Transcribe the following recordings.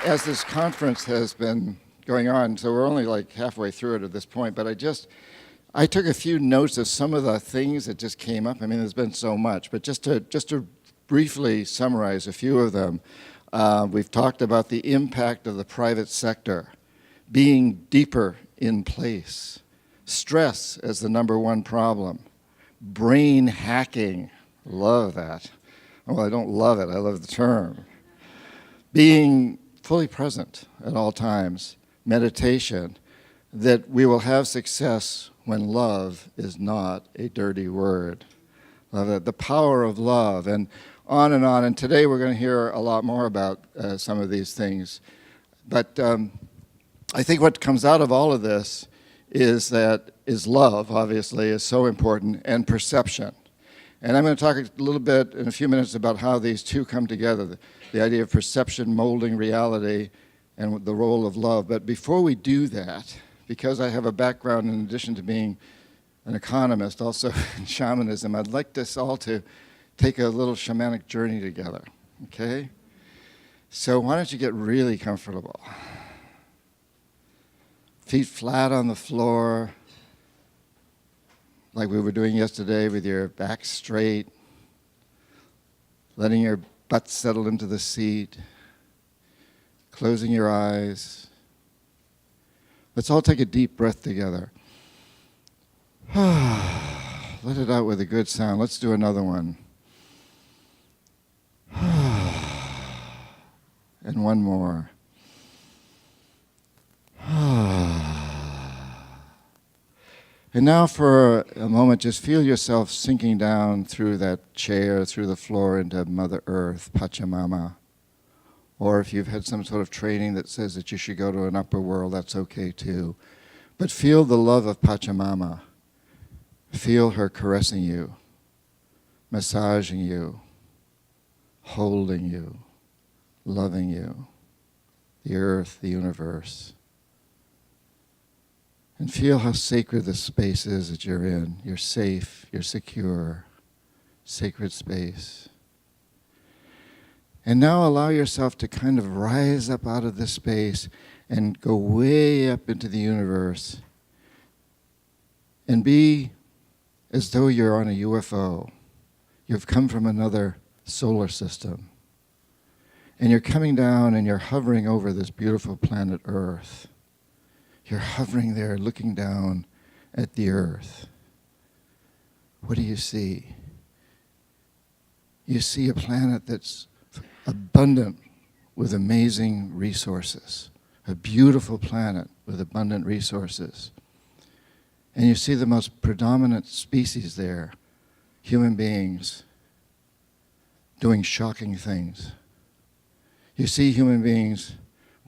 as this conference has been going on, so we're only like halfway through it at this point, but I took a few notes of some of the things that just came up. I mean, there's been so much, but just to briefly summarize a few of them, we've talked about the impact of the private sector being deeper in place, stress as the #1 problem, brain hacking, love that. Well, I don't love it, I love the term. Being fully present at all times, meditation, that we will have success when love is not a dirty word. Love that, the power of love, and on. And today we're going to hear a lot more about some of these things. But I think what comes out of all of this is love, obviously, is so important, and perception. And I'm going to talk a little bit in a few minutes about how these two come together, the idea of perception molding reality and the role of love. But before we do that, because I have a background in addition to being an economist, also in shamanism, I'd like us all to take a little shamanic journey together, okay? So why don't you get really comfortable? Feet flat on the floor, like we were doing yesterday, with your back straight, letting your butt settle into the seat, closing your eyes. Let's all take a deep breath together. Let it out with a good sound. Let's do another one. And one more. And now for a moment, just feel yourself sinking down through that chair, through the floor into Mother Earth, Pachamama. Or if you've had some sort of training that says that you should go to an upper world, that's okay too. But feel the love of Pachamama. Feel her caressing you, massaging you, holding you, loving you, the earth, the universe. And feel how sacred the space is that you're in. You're safe, you're secure, sacred space. And now allow yourself to kind of rise up out of this space and go way up into the universe and be as though you're on a UFO. You've come from another solar system. And you're coming down and you're hovering over this beautiful planet Earth. You're hovering there looking down at the earth. What do you see? You see a planet that's abundant with amazing resources. A beautiful planet with abundant resources. And you see the most predominant species there, human beings, doing shocking things. You see human beings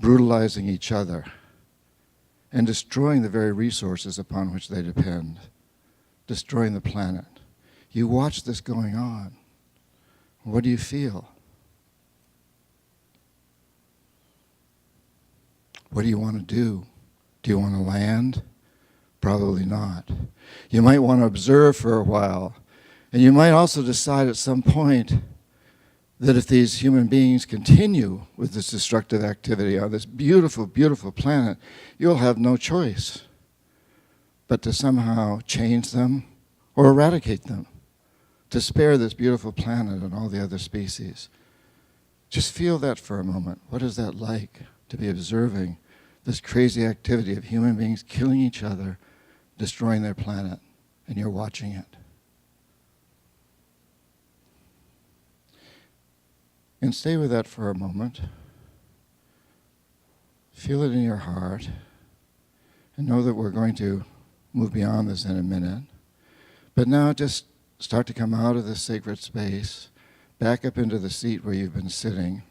brutalizing each other and destroying the very resources upon which they depend, destroying the planet. You watch this going on. What do you feel? What do you want to do? Do you want to land? Probably not. You might want to observe for a while, and you might also decide at some point that if these human beings continue with this destructive activity on this beautiful, beautiful planet, you'll have no choice but to somehow change them or eradicate them, to spare this beautiful planet and all the other species. Just feel that for a moment. What is that like, to be observing this crazy activity of human beings killing each other, destroying their planet, and you're watching it? And stay with that for a moment. Feel it in your heart. And know that we're going to move beyond this in a minute. But now just start to come out of this sacred space, back up into the seat where you've been sitting.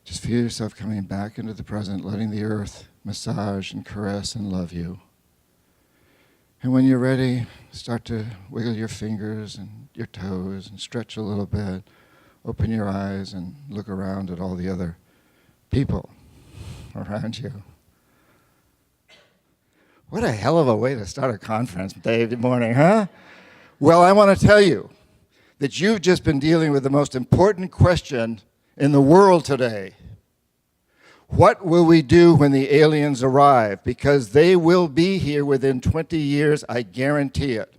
Just feel yourself coming back into the present, letting the earth massage and caress and love you. And when you're ready, start to wiggle your fingers and your toes and stretch a little bit. Open your eyes and look around at all the other people around you. What a hell of a way to start a conference day morning, huh? Well, I want to tell you that you've just been dealing with the most important question in the world today. What will we do when the aliens arrive? Because they will be here within 20 years, I guarantee it.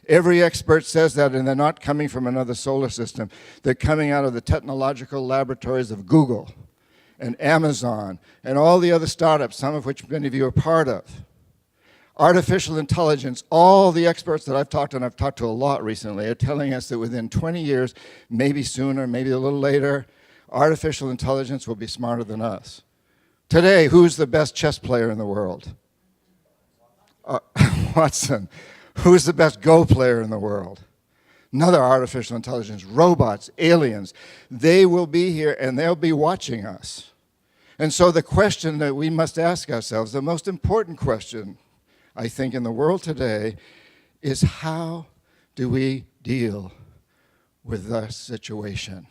Every expert says that, and they're not coming from another solar system. They're coming out of the technological laboratories of Google and Amazon and all the other startups, some of which many of you are part of. Artificial intelligence, all the experts that I've talked to, and I've talked to a lot recently, are telling us that within 20 years, maybe sooner, maybe a little later, artificial intelligence will be smarter than us. Today, who's the best chess player in the world? Watson. Who's the best Go player in the world? Another artificial intelligence. Robots, aliens. They will be here and they'll be watching us. And so the question that we must ask ourselves, the most important question, I think, in the world today, is how do we deal with this situation?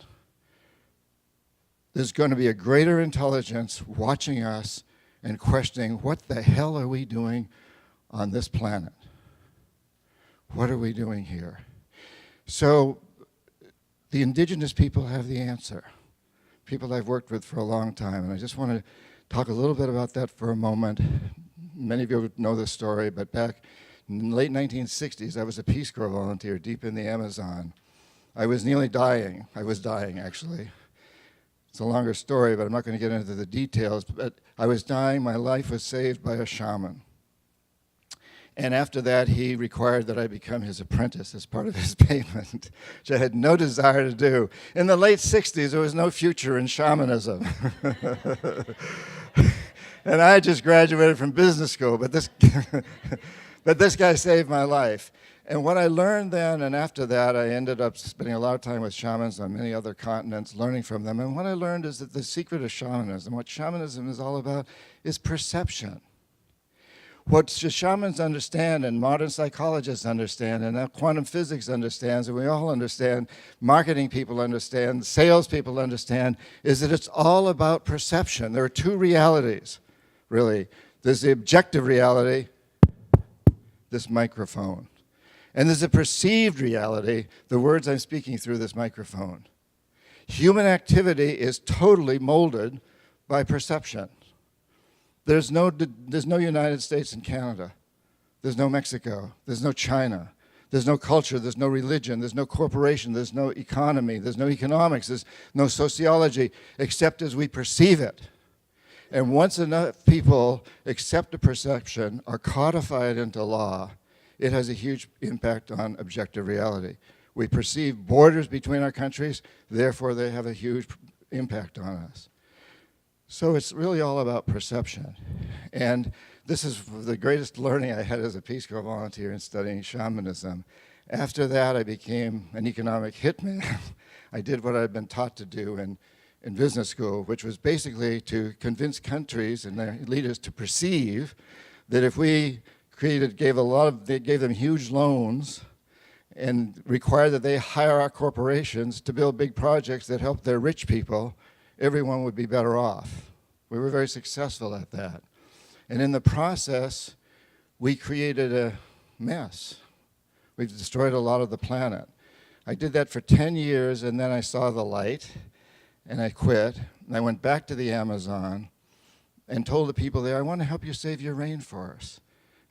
There's going to be a greater intelligence watching us and questioning, what the hell are we doing on this planet? What are we doing here? So the indigenous people have the answer. People I've worked with for a long time, and I just want to talk a little bit about that for a moment. Many of you know this story, but back in the late 1960s, I was a Peace Corps volunteer deep in the Amazon. I was nearly dying. I was dying, actually. It's a longer story, but I'm not going to get into the details. But I was dying. My life was saved by a shaman. And after that, he required that I become his apprentice as part of his payment, which I had no desire to do. In the late 60s, there was no future in shamanism. And I just graduated from business school, but this guy saved my life. And what I learned then, and after that, I ended up spending a lot of time with shamans on many other continents, learning from them. And what I learned is that the secret of shamanism, what shamanism is all about, is perception. What shamans understand, and modern psychologists understand, and now quantum physics understands, and we all understand, marketing people understand, sales people understand, is that it's all about perception. There are two realities, really. There's the objective reality, this microphone. And there's a perceived reality, the words I'm speaking through this microphone. Human activity is totally molded by perception. There's no United States and Canada. There's no Mexico. There's no China. There's no culture. There's no religion. There's no corporation. There's no economy. There's no economics. There's no sociology, except as we perceive it. And once enough people accept a perception or codify it into law, it has a huge impact on objective reality. We perceive borders between our countries, therefore they have a huge impact on us. So it's really all about perception. And this is the greatest learning I had as a Peace Corps volunteer in studying shamanism. After that, I became an economic hitman. I did what I'd been taught to do in business school, which was basically to convince countries and their leaders to perceive that if we gave them huge loans and required that they hire our corporations to build big projects that help their rich people, everyone would be better off. We were very successful at that. And in the process, we created a mess. We've destroyed a lot of the planet. I did that for 10 years, and then I saw the light, and I quit. And I went back to the Amazon and told the people there, I want to help you save your rainforest.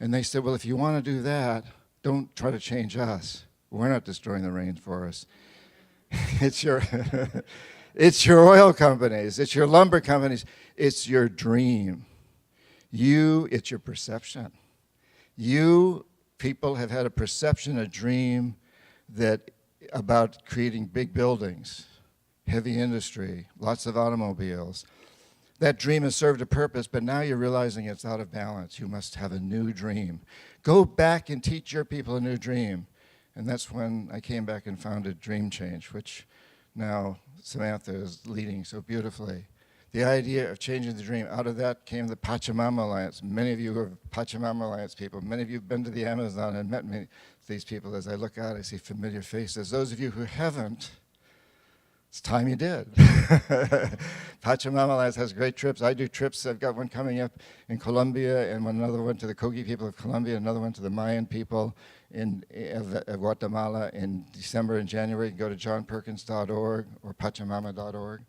And they said, well, if you want to do that, don't try to change us. We're not destroying the rainforest. It's your oil companies, it's your lumber companies, it's your dream. It's your perception. You people have had a perception, a dream about creating big buildings, heavy industry, lots of automobiles. That dream has served a purpose, but now you're realizing it's out of balance. You must have a new dream. Go back and teach your people a new dream. And that's when I came back and founded Dream Change, which now Samantha is leading so beautifully. The idea of changing the dream, out of that came the Pachamama Alliance. Many of you are Pachamama Alliance people. Many of you have been to the Amazon and met these people. As I look out, I see familiar faces. Those of you who haven't, it's time you did. Pachamama Alliance has great trips. I do trips. I've got one coming up in Colombia, and another one to the Kogi people of Colombia, another one to the Mayan people in Guatemala in December and January. You can go to johnperkins.org or pachamama.org.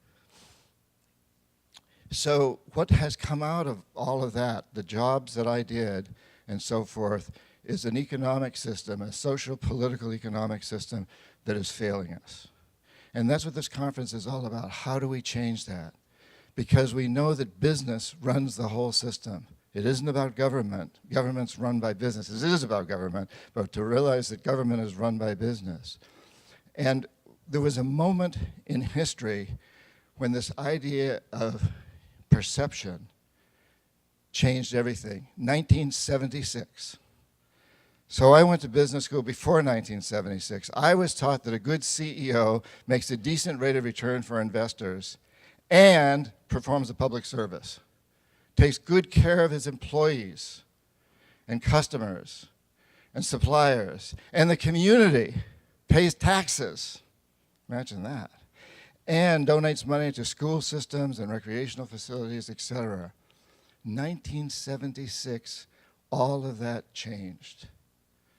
So what has come out of all of that, the jobs that I did and so forth, is an economic system, a social, political, economic system that is failing us. And that's what this conference is all about. How do we change that? Because we know that business runs the whole system. It isn't about government. Government's run by businesses. It is about government, but to realize that government is run by business. And there was a moment in history when this idea of perception changed everything. 1976. So I went to business school before 1976. I was taught that a good CEO makes a decent rate of return for investors and performs a public service, takes good care of his employees and customers and suppliers and the community, pays taxes, imagine that, and donates money to school systems and recreational facilities, etc. 1976, all of that changed.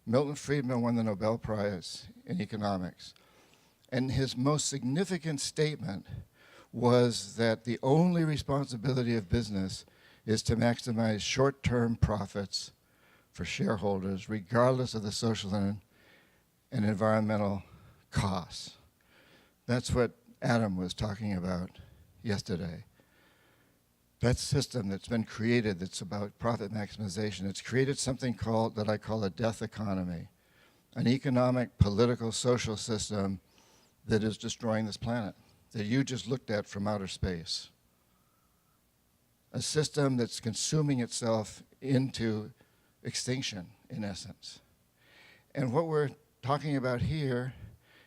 Milton Friedman won the Nobel Prize in economics. And his most significant statement was that the only responsibility of business is to maximize short-term profits for shareholders, regardless of the social and environmental costs. That's what Adam was talking about yesterday. That system that's been created that's about profit maximization, it's created something that I call a death economy, an economic, political, social system that is destroying this planet, that you just looked at from outer space. A system that's consuming itself into extinction, in essence. And what we're talking about here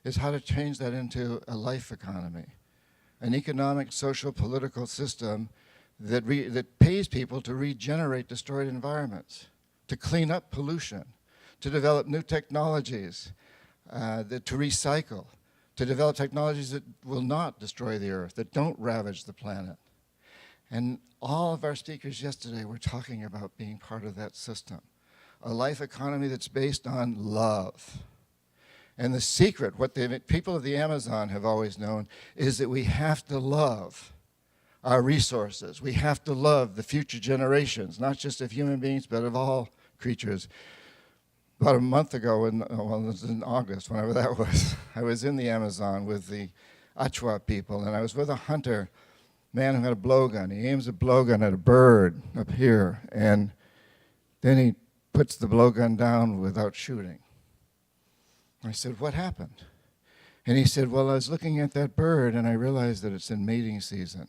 is how to change that into a life economy, an economic, social, political system that pays people to regenerate destroyed environments, to clean up pollution, to develop new technologies, to recycle, to develop technologies that will not destroy the earth, that don't ravage the planet. And all of our speakers yesterday were talking about being part of that system, a life economy that's based on love. And the secret, what the people of the Amazon have always known, is that we have to love our resources. We have to love the future generations, not just of human beings, but of all creatures. About a month ago, it was in August, whenever that was, I was in the Amazon with the Achua people, and I was with a hunter, man who had a blowgun. He aims a blowgun at a bird up here, and then he puts the blowgun down without shooting. I said, what happened? And he said, well, I was looking at that bird and I realized that it's in mating season.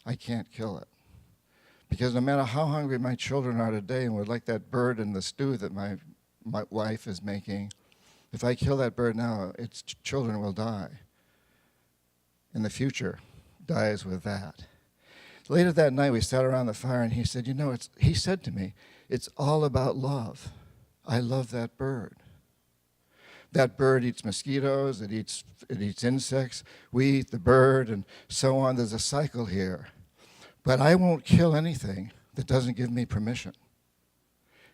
I can't kill it. Because no matter how hungry my children are today and would like that bird in the stew that my wife is making, if I kill that bird now, its children will die. And the future dies with that. Later that night, we sat around the fire and he said, he said to me, it's all about love. I love that bird. That bird eats mosquitoes, it eats insects, we eat the bird, and so on. There's a cycle here. But I won't kill anything that doesn't give me permission.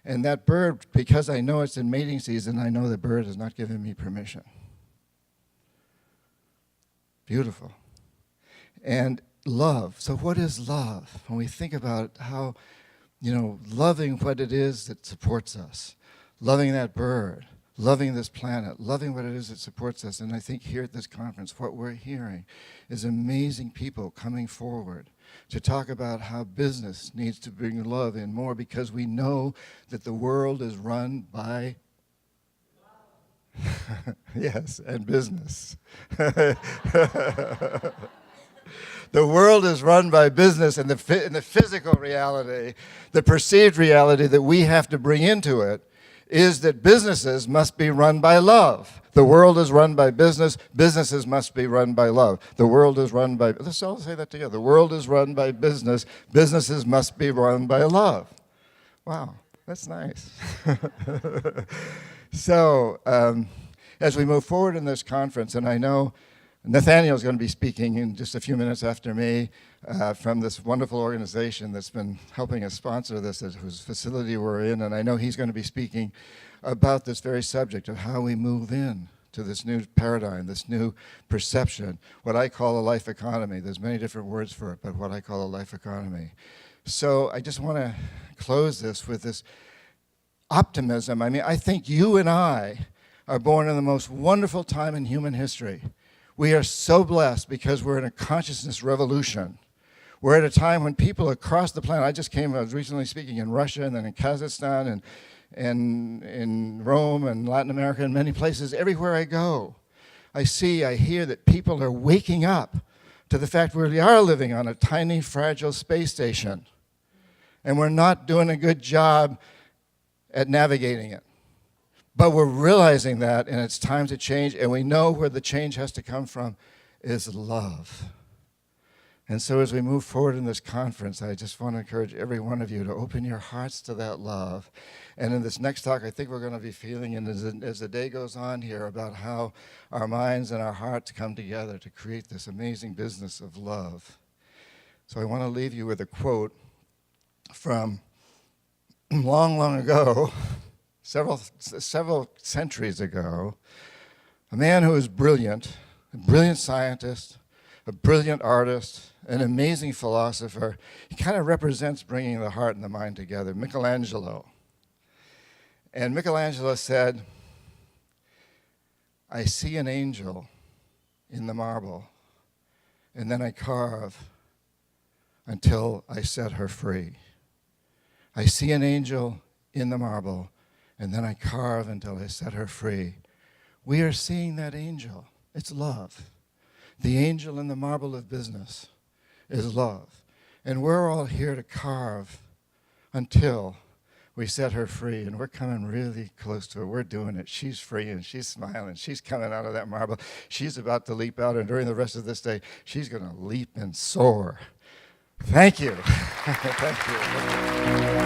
And that bird, because I know it's in mating season, I know the bird is not giving me permission. Beautiful. And love. So what is love? When we think about how, loving what it is that supports us, loving that bird, loving this planet, loving what it is that supports us. And I think here at this conference, what we're hearing is amazing people coming forward to talk about how business needs to bring love in more, because we know that the world is run by yes, and business. The world is run by business, and in the physical reality, the perceived reality that we have to bring into it is that businesses must be run by love. The world is run by business. Businesses must be run by love. The world is run by, let's all say that together. The world is run by business. Businesses must be run by love. Wow, that's nice. So, as we move forward in this conference, and I know Nathaniel's going to be speaking in just a few minutes after me from this wonderful organization that's been helping us sponsor this, whose facility we're in, and I know he's going to be speaking about this very subject of how we move in to this new paradigm, this new perception, what I call a life economy. There's many different words for it, but what I call a life economy. So I just want to close this with this optimism. I mean, I think you and I are born in the most wonderful time in human history. We are so blessed because we're in a consciousness revolution. We're at a time when people across the planet, I was recently speaking in Russia and then in Kazakhstan and in Rome and Latin America and many places. Everywhere I go, I hear that people are waking up to the fact we are living on a tiny, fragile space station. And we're not doing a good job at navigating it. But we're realizing that, and it's time to change, and we know where the change has to come from is love. And so as we move forward in this conference, I just want to encourage every one of you to open your hearts to that love. And in this next talk, I think we're going to be feeling, and as the day goes on here, about how our minds and our hearts come together to create this amazing business of love. So I want to leave you with a quote from long, long ago, several centuries ago, a man who was brilliant, a brilliant scientist, a brilliant artist, an amazing philosopher. He kind of represents bringing the heart and the mind together, Michelangelo. And Michelangelo said, I see an angel in the marble, and then I carve until I set her free. I see an angel in the marble, and then I carve until I set her free. We are seeing that angel. It's love. The angel in the marble of business is love. And we're all here to carve until we set her free. And we're coming really close to her. We're doing it. She's free and she's smiling. She's coming out of that marble. She's about to leap out. And during the rest of this day, she's going to leap and soar. Thank you. Thank you.